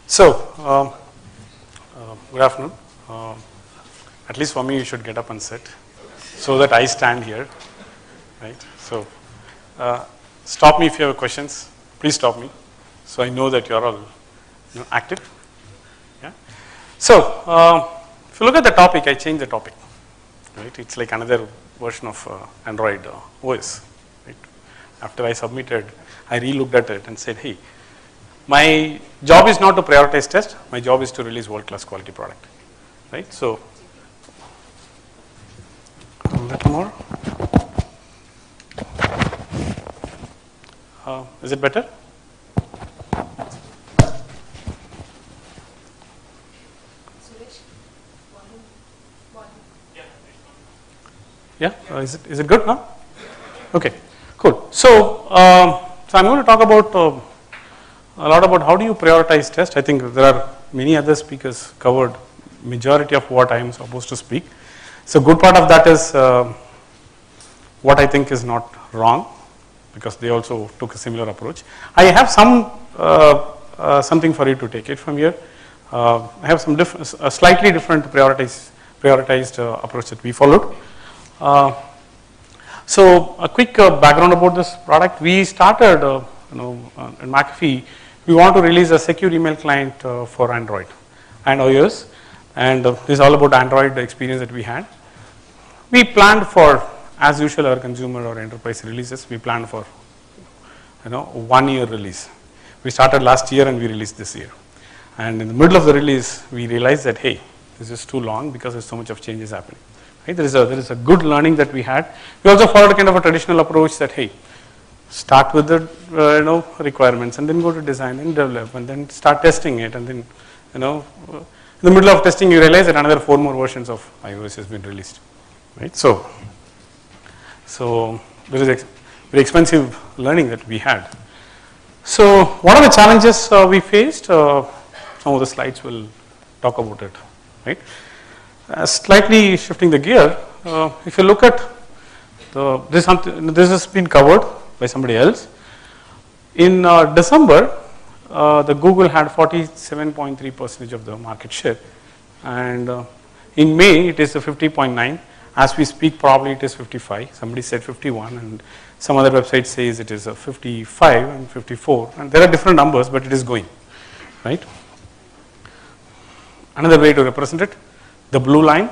So, good afternoon. At least for me, you should get up and sit so that I stand here, right? So, stop me if you have questions. Please stop me, so I know that you are all active. Yeah. So, if you look at the topic, I changed the topic. Right? It's like another version of Android OS. Right? After I submitted, I re-looked at it and said, "Hey, my job is not to prioritize test. My job is to release world-class quality product." Right? So, a little more. Is it better? Yeah, is it good now? Okay, cool. So, so I'm going to talk about a lot about how do you prioritize test. I think there are many other speakers covered majority of what I am supposed to speak. So, good part of that is what I think is not wrong, because they also took a similar approach. I have some something for you to take it from here. I have some a slightly different prioritized approach that we followed. So a quick background about this product. We started, in McAfee, we want to release a secure email client for Android and iOS, and this is all about Android experience that we had. We planned for, as usual, our consumer or enterprise releases. We planned for, 1 year release. We started last year and we released this year. And in the middle of the release, we realized that hey, this is too long because there's so much of changes happening. Right? There is a good learning that we had. We also followed a kind of a traditional approach that hey, start with the requirements and then go to design and develop and then start testing it, and then in the middle of testing you realize that another 4 more versions of iOS has been released. Right? So there is very expensive learning that we had. So what are the challenges we faced? Some of the slides will talk about it. Right? Slightly shifting the gear, if you look at this has been covered by somebody else. In December, the Google had 47.3% of the market share, and in May it is a 50.9. As we speak, probably it is 55. Somebody said 51, and some other website says it is a 55 and 54, and there are different numbers, but it is going right. Another way to represent it. The blue line,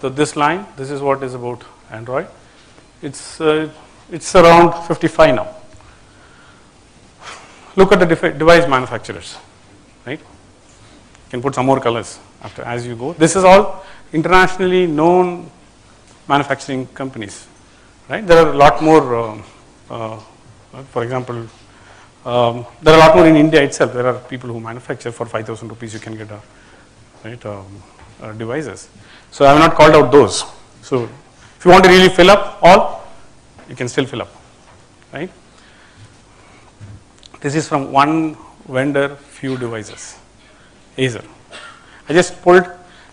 so this line, this is what is about Android. It's around 55 now. Look at the device manufacturers, right? You can put some more colors after as you go. This is all internationally known manufacturing companies, right? There are a lot more. For example, there are a lot more in India itself. There are people who manufacture for 5,000 rupees. You can get a devices. So I have not called out those. So if you want to really fill up all, you can still fill up, right? This is from one vendor, few devices, Acer. I just went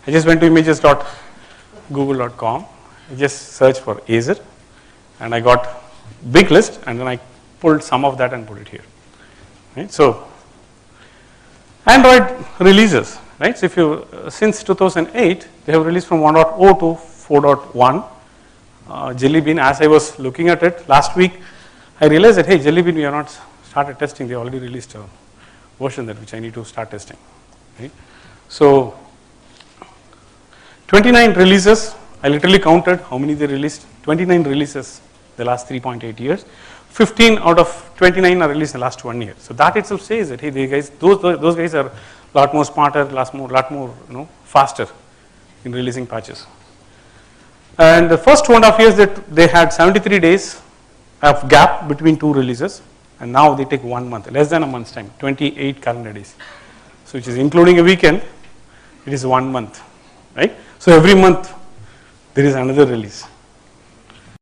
to images.google.com. I just searched for Acer, and I got big list, and then I pulled some of that and put it here. Right? So Android releases. Right? So if you since 2008 they have released from 1.0 to 4.1. Jelly Bean, as I was looking at it last week, I realized that hey, Jelly Bean we have not started testing. They already released a version that which I need to start testing. Right? So 29 releases. I literally counted how many they released. 29 releases the last 3.8 years. 15 out of 29 are released in the last 1 year. So that itself says that hey, those guys are a lot more smarter, lot more faster in releasing patches. And the first 2.5 years that they had 73 days of gap between 2 releases, and now they take 1 month, less than a month's time, 28 calendar days. So which is including a weekend, it is 1 month, right? So every month there is another release.